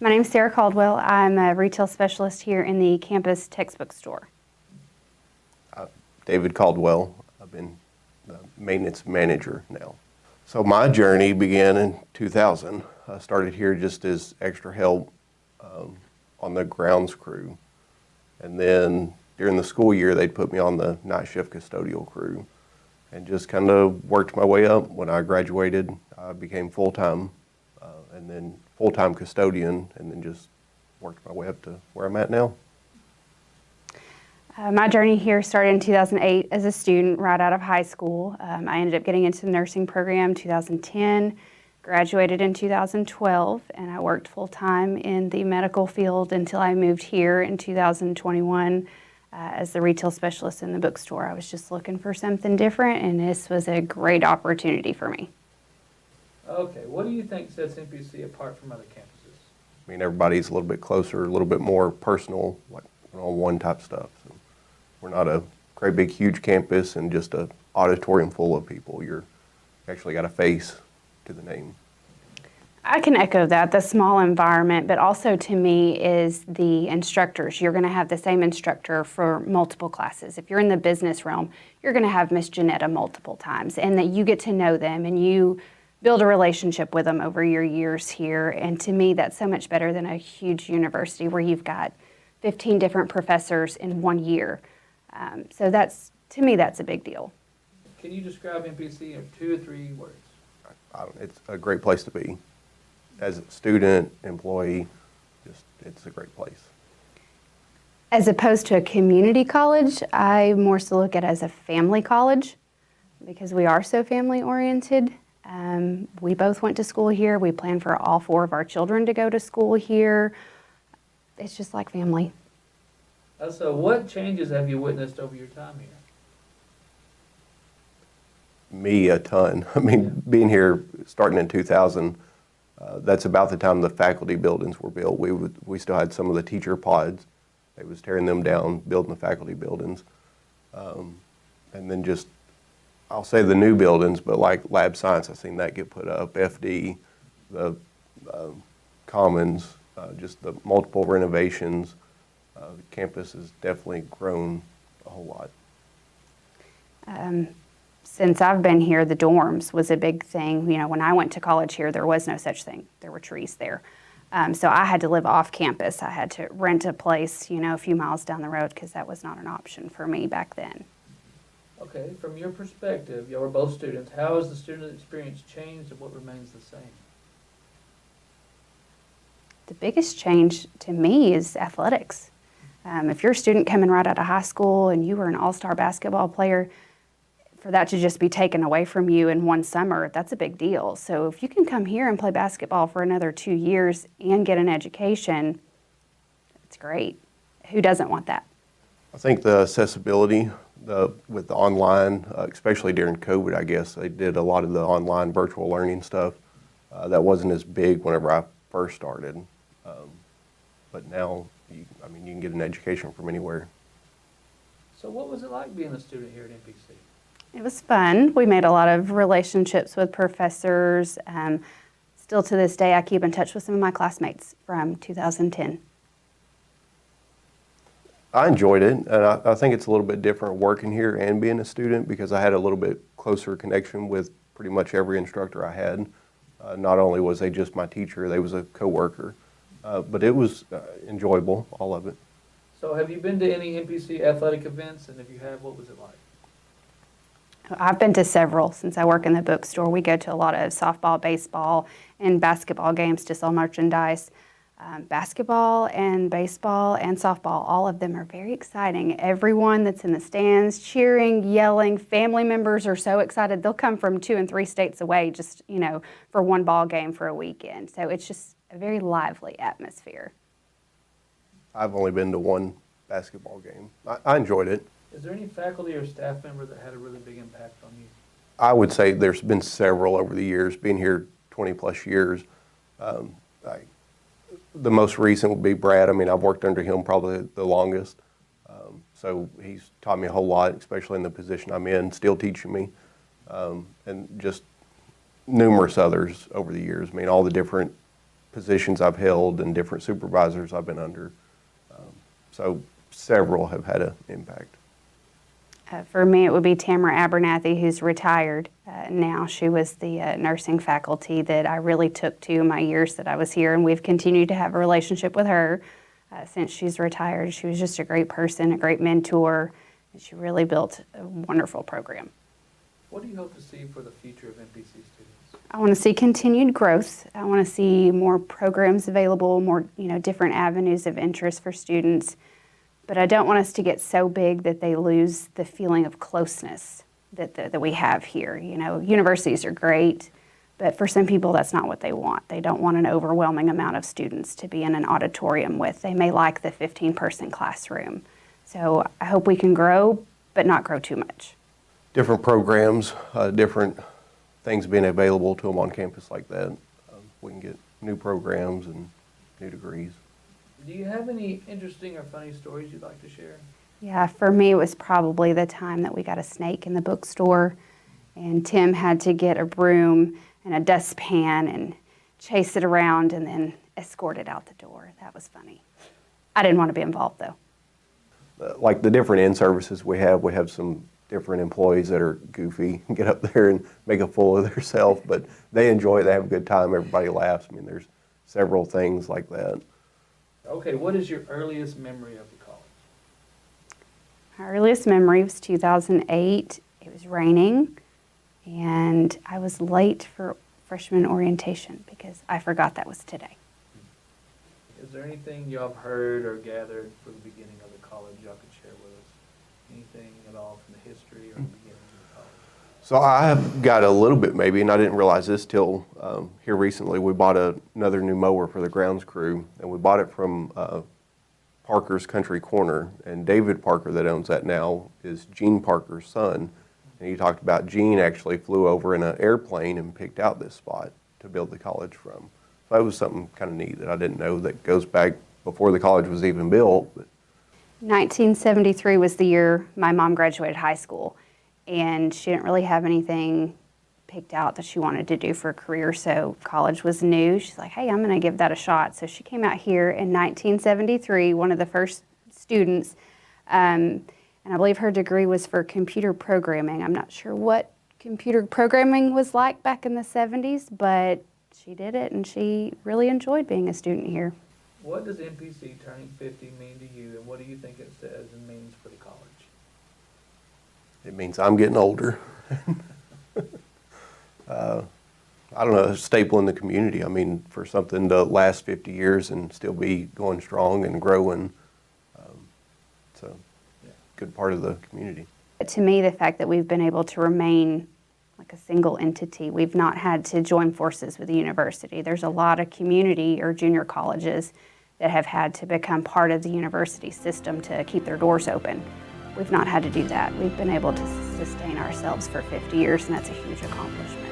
My name's Sara Caldwell. I'm a retail specialist here in the campus textbook store. David Caldwell. I've been the maintenance manager now. So my journey began in 2000. I started here just as extra help on the grounds crew. And then during the school year, they'd put me on the night shift custodial crew and just kind of worked my way up. When I graduated, I became full-time and then full-time custodian, and then just worked my way up to where I'm at now. My journey here started in 2008 as a student right out of high school. I ended up getting into the nursing program in 2010, graduated in 2012, and I worked full-time in the medical field until I moved here in 2021 as the retail specialist in the bookstore. I was just looking for something different, and this was a great opportunity for me. Okay, what do you think sets NPC apart from other campuses? I mean, everybody's a little bit closer, a little bit more personal, like one-on-one type stuff. So we're not a great big huge campus and just an auditorium full of people. You're actually got a face to the name. I can echo that, the small environment, but also to me is the instructors. You're going to have the same instructor for multiple classes. If you're in the business realm, you're going to have Miss Janetta multiple times, and that you get to know them and you build a relationship with them over your years here. And to me, that's so much better than a huge university where you've got 15 different professors in 1 year. So that's, to me, that's a big deal. Can you describe NPC in 2 or 3 words? It's a great place to be. As a student, employee, it's a great place. As opposed to a community college, I more so look at it as a family college because we are so family oriented. We both went to school here. We plan for all 4 of our children to go to school here. It's just like family. So what changes have you witnessed over your time here? Me, a ton. I mean, being here starting in 2000, that's about the time the faculty buildings were built. We still had some of the teacher pods. They was tearing them down, building the faculty buildings. And then just, I'll say the new buildings, but like lab science, I've seen that get put up, FD, the commons, just the multiple renovations. The campus has definitely grown a whole lot. Since I've been here, the dorms was a big thing. You know, when I went to college here, there was no such thing. There were trees there. So I had to live off campus. I had to rent a place, you know, a few miles down the road because that was not an option for me back then. Okay, from your perspective, you were both students. How has the student experience changed and what remains the same? The biggest change to me is athletics. If you're a student coming right out of high school and you were an all-star basketball player, for that to just be taken away from you in one summer, that's a big deal. So if you can come here and play basketball for another 2 years and get an education, it's great. Who doesn't want that? I think the accessibility with the online, especially during COVID, I guess, they did a lot of the online virtual learning stuff. That wasn't as big whenever I first started. But now, you can get an education from anywhere. So what was it like being a student here at NPC? It was fun. We made a lot of relationships with professors. Still to this day, I keep in touch with some of my classmates from 2010. I enjoyed it, and I think it's a little bit different working here and being a student because I had a little bit closer connection with pretty much every instructor I had. Not only was they just my teacher, they was a coworker, but it was enjoyable, all of it. So have you been to any NPC athletic events, and if you have, what was it like? I've been to several since I work in the bookstore. We go to a lot of softball, baseball, and basketball games to sell merchandise. Basketball and baseball and softball, all of them are very exciting. Everyone that's in the stands cheering, yelling, family members are so excited. They'll come from 2 and 3 states away just, you know, for one ball game for a weekend. So it's just a very lively atmosphere. I've only been to one basketball game. I enjoyed it. Is there any faculty or staff member that had a really big impact on you? I would say there's been several over the years, being here 20 plus years. The most recent would be Brad. I mean, I've worked under him probably the longest. So he's taught me a whole lot, especially in the position I'm in, still teaching me. And just numerous others over the years. I mean, all the different positions I've held and different supervisors I've been under. So several have had an impact. For me, it would be Tamara Abernathy, who's retired now. She was the nursing faculty that I really took to my years that I was here, and we've continued to have a relationship with her since she's retired. She was just a great person, a great mentor, and she really built a wonderful program. What do you hope to see for the future of NPC students? I want to see continued growth. I want to see more programs available, more different avenues of interest for students. But I don't want us to get so big that they lose the feeling of closeness that we have here. Universities are great, but for some people that's not what they want. They don't want an overwhelming amount of students to be in an auditorium with. They may like the 15-person classroom. So I hope we can grow, but not grow too much. Different programs, different things being available to them on campus like that. We can get new programs and new degrees. Do you have any interesting or funny stories you'd like to share? Yeah, for me it was probably the time that we got a snake in the bookstore and Tim had to get a broom and a dustpan and chase it around and then escort it out the door. That was funny. I didn't want to be involved though. Like the different in-services we have some different employees that are goofy and get up there and make a fool of themselves, but they enjoy it, they have a good time, everybody laughs. I mean, there's several things like that. Okay, what is your earliest memory of the college? My earliest memory was 2008. It was raining and I was late for freshman orientation because I forgot that was today. Is there anything y'all have heard or gathered for the beginning of the college y'all could share with us? Anything at all from the history or the beginning of the college? So I have got a little bit maybe, and I didn't realize this till here recently. We bought another new mower for the grounds crew, and we bought it from Parker's Country Corner. And David Parker that owns that now is Gene Parker's son. And he talked about Gene actually flew over in an airplane and picked out this spot to build the college from. So that was something kind of neat that I didn't know that goes back before the college was even built. But 1973 was the year my mom graduated high school, and she didn't really have anything picked out that she wanted to do for a career, so college was new. She's like, hey, I'm going to give that a shot. So she came out here in 1973, one of the first students, and I believe her degree was for computer programming. I'm not sure what computer programming was like back in the 70s, but she did it, and she really enjoyed being a student here. What does NPC turning 50 mean to you, and what do you think it says and means for the college? it means I'm getting older. I don't know, a staple in the community. I mean, for something to last 50 years and still be going strong and growing, it's a good part of the community. To me, the fact that we've been able to remain like a single entity, we've not had to join forces with the university. There's a lot of community or junior colleges that have had to become part of the university system to keep their doors open. We've not had to do that. We've been able to sustain ourselves for 50 years, and that's a huge accomplishment.